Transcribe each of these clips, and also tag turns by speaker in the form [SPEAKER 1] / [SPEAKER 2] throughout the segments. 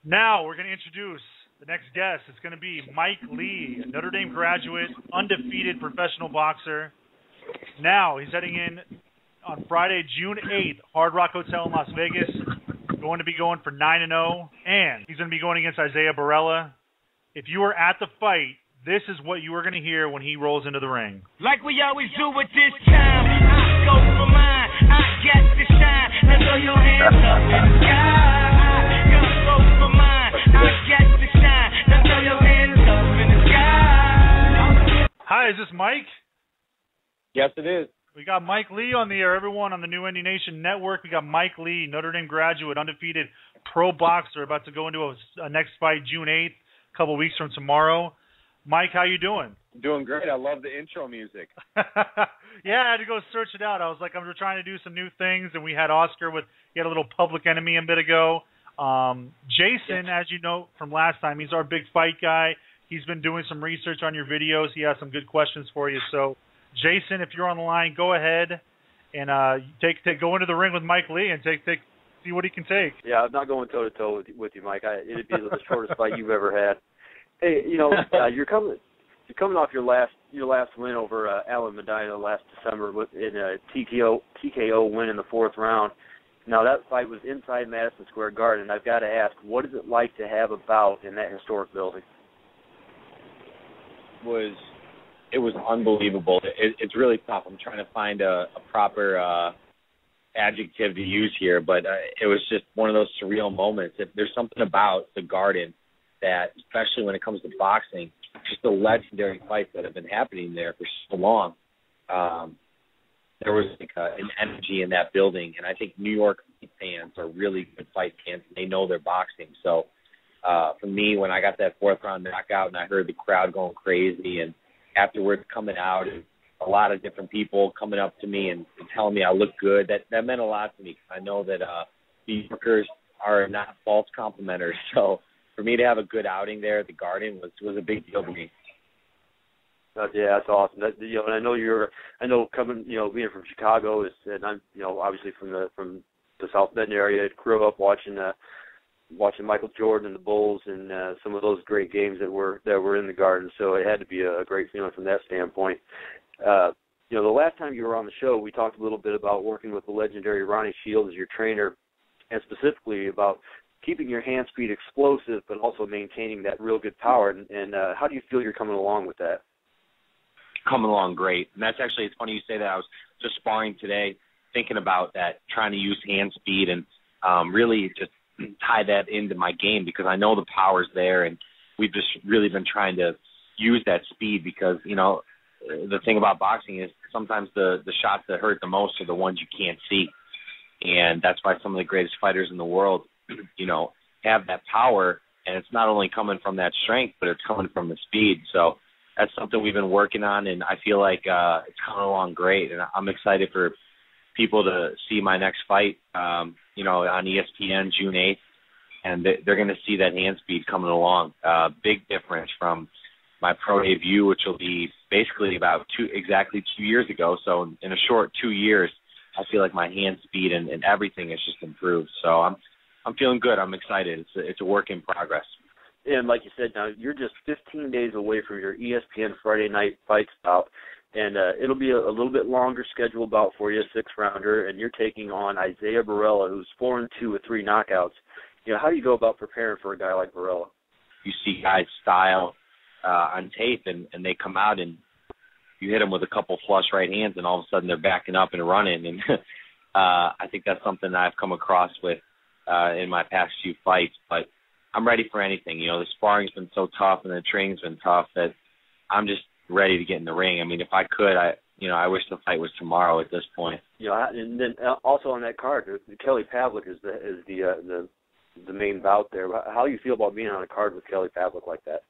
[SPEAKER 1] Now we're going to introduce the next guest. It's going to be Mike Lee, a Notre Dame graduate, undefeated professional boxer. Now he's heading in on Friday, June 8th, Hard Rock Hotel in Las Vegas. Going to be going for 9-0, and he's going to be going against Isaiah Barella. If you were at the fight, this is what you are going to hear when he rolls into the ring.
[SPEAKER 2] Like we always do at this time, I go for mine, I get to shine. Now throw your hands up in the sky. I go for mine, I get to shine. Now throw your hands up in the sky.
[SPEAKER 1] Hi, is this Mike?
[SPEAKER 3] Yes, it is.
[SPEAKER 1] We got Mike Lee on the air. Everyone on the New Indy Nation Network. We got Mike Lee, Notre Dame graduate, undefeated pro boxer, about to go into a next fight June 8th, a couple weeks from tomorrow. Mike, how you doing?
[SPEAKER 3] Doing great. I love the intro music.
[SPEAKER 1] Yeah, I had to go search it out. I was like, I'm trying to do some new things, and we had Oscar he had a little Public Enemy a bit ago. Jason, as you know from last time, he's our big fight guy. He's been doing some research on your videos. He has some good questions for you. So, Jason, if you're on the line, go ahead and go into the ring with Mike Lee and see what he can take.
[SPEAKER 4] Yeah, I'm not going toe to toe with you, Mike. It'd be the shortest fight you've ever had. Hey, you're coming off your last win over Alan Medina last December in a TKO win in the fourth round. Now that fight was inside Madison Square Garden. I've got to ask, what is it like to have a bout in that historic building?
[SPEAKER 3] It was unbelievable. It's really tough. I'm trying to find a proper adjective to use here, but it was just one of those surreal moments. There's something about the Garden that, especially when it comes to boxing, just the legendary fights that have been happening there for so long. There was an energy in that building, and I think New York fans are really good fight fans, and they know their boxing. So for me, when I got that fourth round knockout and I heard the crowd going crazy, and afterwards coming out, and a lot of different people coming up to me and telling me I look good, that meant a lot to me. I know that New Yorkers are not false complimenters, so for me to have a good outing there at the Garden was a big deal to me.
[SPEAKER 4] Yeah, that's awesome. And I know coming, being from Chicago, and I'm, obviously from the South Bend area, I grew up watching Michael Jordan and the Bulls and some of those great games that were in the Garden. So it had to be a great feeling from that standpoint. The last time you were on the show, we talked a little bit about working with the legendary Ronnie Shields as your trainer, and specifically about keeping your hand speed explosive, but also maintaining that real good power. And how do you feel you're coming along with that?
[SPEAKER 3] Coming along great. And that's actually, it's funny you say that. I was just sparring today, thinking about that, trying to use hand speed and really just tie that into my game, because I know the power's there, and we've just really been trying to use that speed, because, the thing about boxing is sometimes the shots that hurt the most are the ones you can't see. And that's why some of the greatest fighters in the world, have that power, and it's not only coming from that strength, but it's coming from the speed. So that's something we've been working on, and I feel like it's coming along great, and I'm excited for people to see my next fight, on ESPN June 8th, and they're going to see that hand speed coming along. Big difference from my pro debut, which will be basically about exactly 2 years ago. So in a short 2 years, I feel like my hand speed and everything has just improved. So I'm feeling good. I'm excited. It's a work in progress.
[SPEAKER 4] And like you said, now you're just 15 days away from your ESPN Friday night fights bout, and it'll be a little bit longer scheduled bout for you, a 6-rounder, and you're taking on Isaiah Barella, who's 4-2 with 3 knockouts. How do you go about preparing for a guy like Barella?
[SPEAKER 3] You see guys' style on tape, and they come out, and you hit them with a couple flush right hands, and all of a sudden they're backing up and running. And I think that's something that I've come across with in my past few fights. But I'm ready for anything. The sparring's been so tough and the training's been tough that I'm just ready to get in the ring. I mean, if I could, I wish the fight was tomorrow at this point.
[SPEAKER 4] And then also on that card, Kelly Pavlik is the main bout there. How do you feel about being on a card with Kelly Pavlik like that?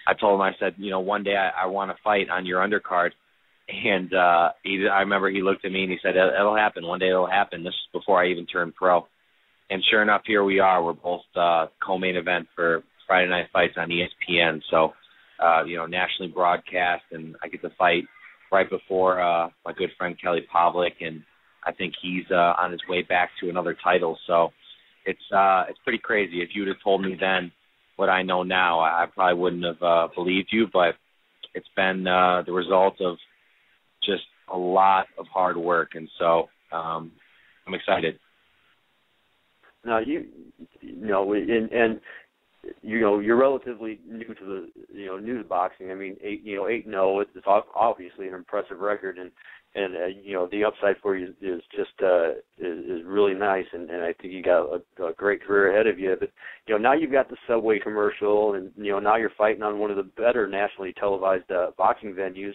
[SPEAKER 3] I told him, I said, one day I want to fight on your undercard. And I remember he looked at me and he said, it'll happen. One day it'll happen. This is before I even turned pro. And sure enough, here we are. We're both co-main event for Friday Night Fights on ESPN. So, nationally broadcast, and I get to fight right before my good friend Kelly Pavlik, and I think he's on his way back to another title. So it's pretty crazy. If you would have told me then what I know now, I probably wouldn't have believed you. But it's been the result of just a lot of hard work, and so I'm excited.
[SPEAKER 4] Now you're relatively new to new to boxing. I mean, 8-0. It's obviously an impressive record, and the upside for you is just is really nice, and I think you got a great career ahead of you. But now you've got the Subway commercial, and now you're fighting on one of the better nationally televised boxing venues.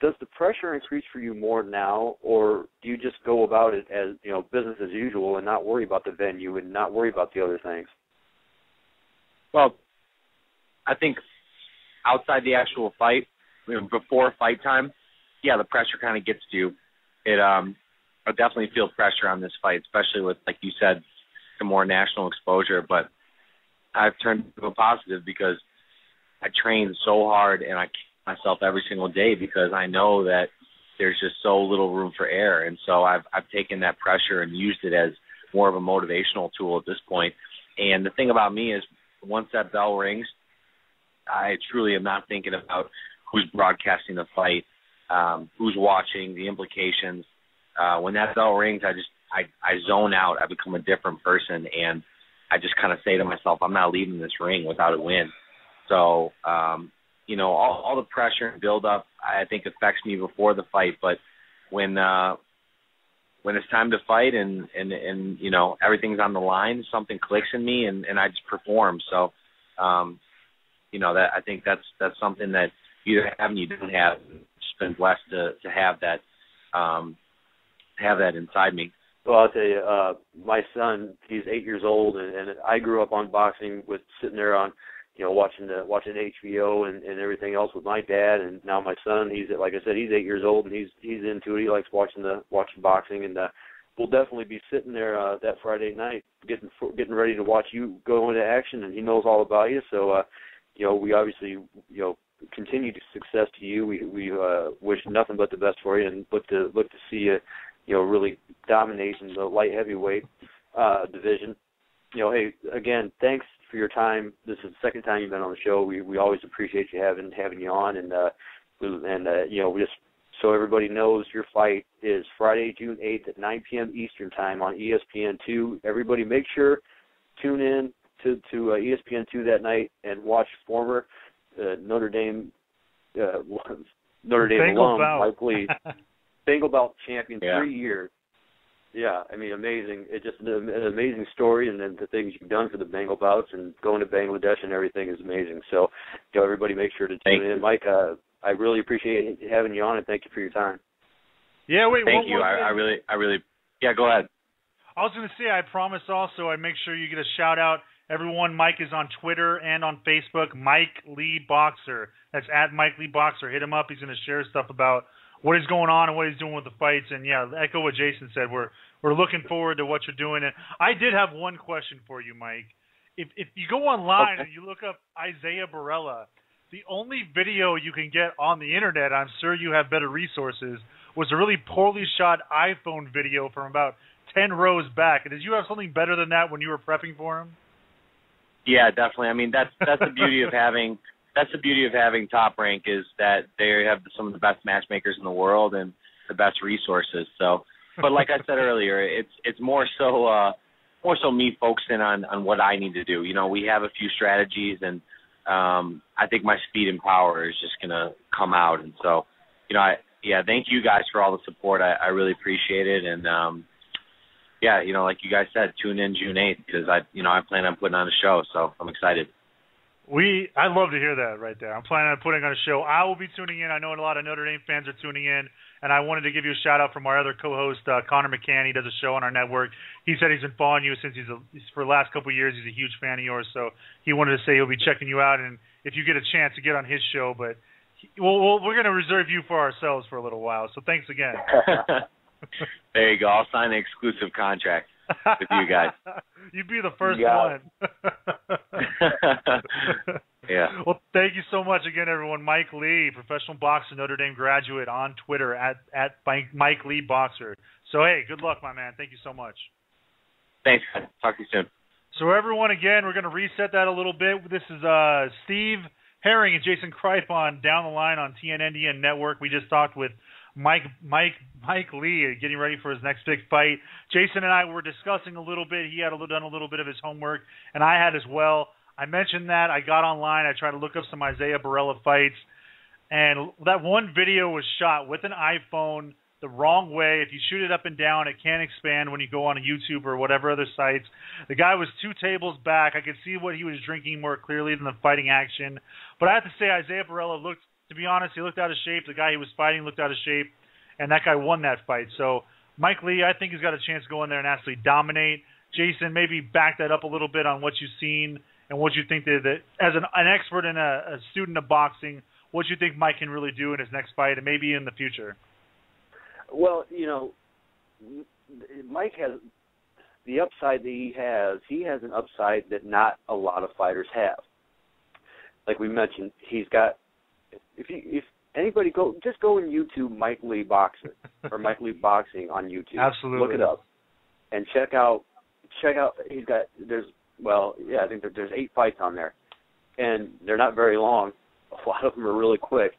[SPEAKER 4] Does the pressure increase for you more now, or do you just go about it as business as usual and not worry about the venue and not worry about the other things?
[SPEAKER 3] Well, I think outside the actual fight, before fight time, yeah, the pressure kind of gets to you. I definitely feel pressure on this fight, especially with, like you said, the more national exposure. But I've turned it to a positive because I train so hard and I myself every single day because I know that there's just so little room for error, and so I've taken that pressure and used it as more of a motivational tool at this point. And the thing about me is, once that bell rings, I truly am not thinking about who's broadcasting the fight, who's watching, the implications. When that bell rings, I zone out. I become a different person, and I just kind of say to myself, I'm not leaving this ring without a win. So all the pressure and build-up, I think, affects me before the fight. But when it's time to fight and everything's on the line, something clicks in me, and I just perform. So, that I think that's something that you either have and you don't have. Just been blessed to have that inside me.
[SPEAKER 4] Well, I'll tell you, my son, he's 8 years old, and I grew up on boxing with sitting there on watching HBO and everything else with my dad, and now my son, he's 8 years old, and he's into it. He likes watching boxing, and we'll definitely be sitting there that Friday night getting ready to watch you go into action, and he knows all about you. So we obviously continued success to you. We wish nothing but the best for you, and look to see you really dominate in the light heavyweight division. Hey, again, thanks for your time. This is the second time you've been on the show. We always appreciate you having you on, and just so everybody knows, your fight is Friday, June 8th at 9 p.m. Eastern Time on ESPN2. Everybody, make sure tune in to ESPN2 that night and watch former Notre Dame alum Mike Lee, Bengal belt champion, 3 years. Yeah, I mean, amazing. It's just an amazing story, and then the things you've done for the Bengal bouts and going to Bangladesh and everything is amazing. So, everybody make sure to tune in. Mike, I really appreciate having you on, and thank you for your time.
[SPEAKER 1] Yeah, wait.
[SPEAKER 3] Thank you. I really. Yeah, go ahead.
[SPEAKER 1] I was going to say, I promise also I'd make sure you get a shout-out. Everyone, Mike is on Twitter and on Facebook, Mike Lee Boxer. That's at Mike Lee Boxer. Hit him up. He's going to share stuff about what is going on and what he's doing with the fights. And, yeah, echo what Jason said. We're looking forward to what you're doing. And I did have one question for you, Mike. If you go online and you look up Isaiah Barella, the only video you can get on the Internet, I'm sure you have better resources, was a really poorly shot iPhone video from about 10 rows back. Did you have something better than that when you were prepping for him?
[SPEAKER 3] Yeah, definitely. I mean, that's the beauty of having Top Rank, is that they have some of the best matchmakers in the world and the best resources. So, but like I said earlier, it's more so me focusing on what I need to do. We have a few strategies, and I think my speed and power is just gonna come out. And so, thank you guys for all the support. I really appreciate it. And like you guys said, tune in June 8th because I plan on putting on a show, so I'm excited.
[SPEAKER 1] I'd love to hear that right there. I'm planning on putting on a show. I will be tuning in. I know a lot of Notre Dame fans are tuning in, and I wanted to give you a shout-out from our other co-host, Connor McCann. He does a show on our network. He said he's been following you since for the last couple of years. He's a huge fan of yours, so he wanted to say he'll be checking you out, and if you get a chance to get on his show. But we're going to reserve you for ourselves for a little while, so thanks again.
[SPEAKER 3] There you go. I'll sign an exclusive contract with you guys.
[SPEAKER 1] You'd be the first one.
[SPEAKER 3] Yeah.
[SPEAKER 1] Well, thank you so much again, everyone. Mike Lee, professional boxer, Notre Dame graduate, on Twitter at Mike Lee Boxer. So, hey, good luck, my man. Thank you so much.
[SPEAKER 3] Thanks, man. Talk to you soon.
[SPEAKER 1] So everyone, again, we're going to reset that a little bit. This is Steve Herring and Jason Kripe on Down the Line on TNNDN Network. We just talked with Mike Lee getting ready for his next big fight. Jason and I were discussing a little bit. He had done a little bit of his homework, and I had as well. I mentioned that. I got online. I tried to look up some Isaiah Barella fights, and that one video was shot with an iPhone the wrong way. If you shoot it up and down, it can't expand when you go on a YouTube or whatever other sites. The guy was 2 tables back. I could see what he was drinking more clearly than the fighting action. But I have to say, Isaiah Barella looked, to be honest, he looked out of shape. The guy he was fighting looked out of shape, and that guy won that fight. So Mike Lee, I think he's got a chance to go in there and actually dominate. Jason, maybe back that up a little bit on what you've seen and what you think that as an expert and a student of boxing, what you think Mike can really do in his next fight and maybe in the future.
[SPEAKER 4] Well, Mike has the upside that he has an upside that not a lot of fighters have. Like we mentioned, he's got, if anybody go in YouTube Mike Lee boxing or Mike Lee boxing on YouTube.
[SPEAKER 1] Absolutely.
[SPEAKER 4] Look it up and check out, I think that there's 8 fights on there, and they're not very long. A lot of them are really quick,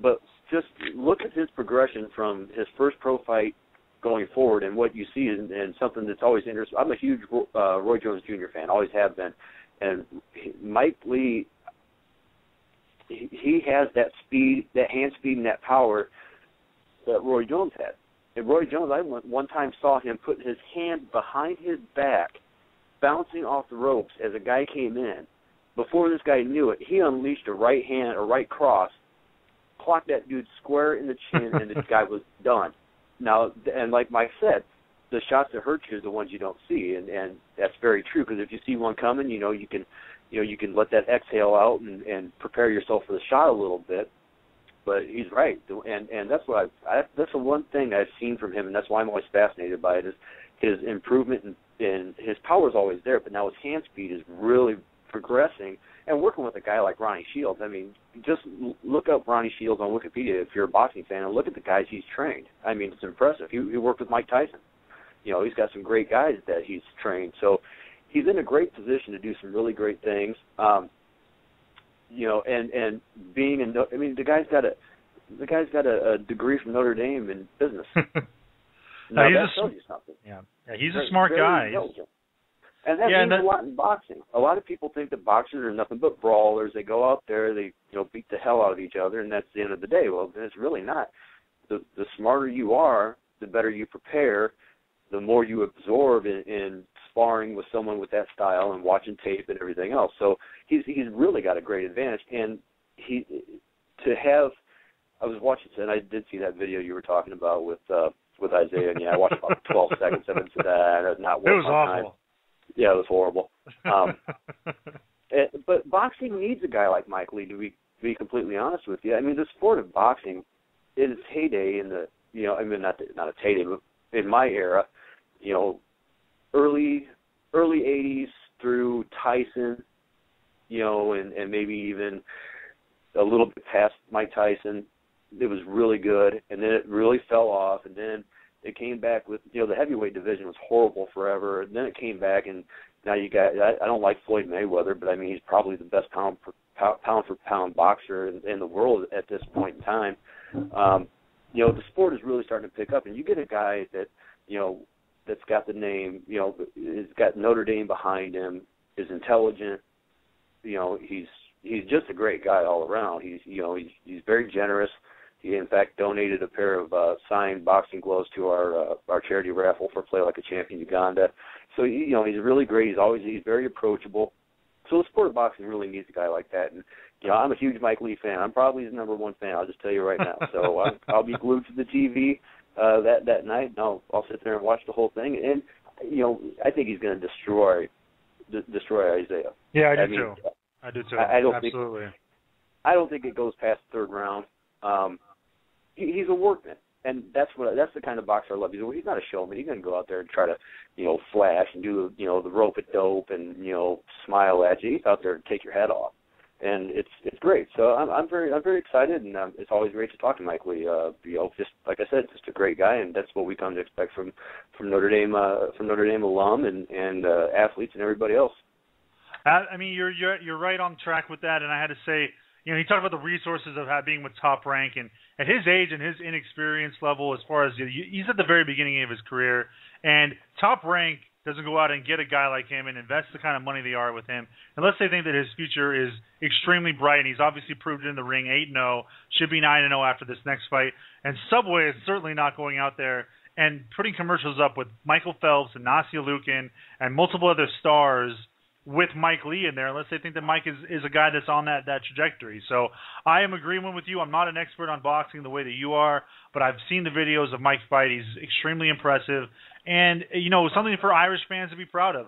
[SPEAKER 4] but just look at his progression from his first pro fight going forward, and what you see and something that's always interesting. I'm a huge Roy Jones Jr. fan, always have been, and Mike Lee, he has that speed, that hand speed, and that power that Roy Jones had. And Roy Jones, I one time saw him put his hand behind his back, bouncing off the ropes as a guy came in. Before this guy knew it, he unleashed a right hand, a right cross, clocked that dude square in the chin, and the guy was done. Now, and like Mike said, the shots that hurt you are the ones you don't see, and that's very true. Because if you see one coming, you can let that exhale out and prepare yourself for the shot a little bit. But he's right, and that's what that's the one thing I've seen from him, and that's why I'm always fascinated by it, is his improvement and his power is always there, but now his hand speed is really progressing. And working with a guy like Ronnie Shields, I mean, just look up Ronnie Shields on Wikipedia if you're a boxing fan, and look at the guys he's trained. I mean, it's impressive. He worked with Mike Tyson. He's got some great guys that he's trained. So he's in a great position to do some really great things. And being in, I mean, the guy's got a degree from Notre Dame in business. Now that tells you something.
[SPEAKER 1] Yeah, he's a smart guy.
[SPEAKER 4] And that means a lot in boxing. A lot of people think that boxers are nothing but brawlers. They go out there, they beat the hell out of each other, and that's the end of the day. Well, it's really not. The smarter you are, the better you prepare, the more you absorb in sparring with someone with that style and watching tape and everything else. So he's really got a great advantage. And I was watching, and I did see that video you were talking about with Isaiah, and I watched about 12 seconds of it. That's not worth my time. It was awful. Yeah, it was horrible. But boxing needs a guy like Mike Lee, to be completely honest with you. I mean, the sport of boxing, in its heyday, not its heyday, but in my era, early 80s through Tyson, and maybe even a little bit past Mike Tyson, it was really good, and then it really fell off, and then it came back with, the heavyweight division was horrible forever, and then it came back, and now you got, I don't like Floyd Mayweather, but I mean, he's probably the best pound for pound boxer in the world at this point in time. The sport is really starting to pick up, and you get a guy that, that's got the name, has got Notre Dame behind him, is intelligent, he's just a great guy all around. He's very generous. He, in fact, donated a pair of signed boxing gloves to our charity raffle for Play Like a Champion Uganda. So, he's really great. He's very approachable. So the sport of boxing really needs a guy like that. And, I'm a huge Mike Lee fan. I'm probably his number one fan. I'll just tell you right now. So I'll be glued to the TV that night, and I'll sit there and watch the whole thing. And, I think he's going to destroy Isaiah.
[SPEAKER 1] Yeah, I do too. I do too. Absolutely.
[SPEAKER 4] I don't think it goes past the third round. He's a workman, and that's the kind of boxer I love. He's not a showman. He's going to go out there and try to, flash and do, the rope-a-dope and, smile at you. He's out there to take your head off. and it's great. So I'm very excited, and it's always great to talk to Mike Lee. Just like I said, just a great guy, and that's what we come to expect from Notre Dame alum and athletes and everybody else.
[SPEAKER 1] I mean, you're right on track with that, and I had to say, you know, he talked about the resources of being with Top Rank, and at his age and his inexperience level, as far as he's at the very beginning of his career, and Top Rank doesn't go out and get a guy like him and invest the kind of money they are with him, unless they think that his future is extremely bright, and he's obviously proved it in the ring, 8-0, should be 9-0 after this next fight, and Subway is certainly not going out there and putting commercials up with Michael Phelps and Nastia Lukin and multiple other stars with Mike Lee in there, unless they think that Mike is a guy that's on that trajectory. So I am agreeing with you. I'm not an expert on boxing the way that you are, but I've seen the videos of Mike fight. He's extremely impressive, and, you know, something for Irish fans to be proud of.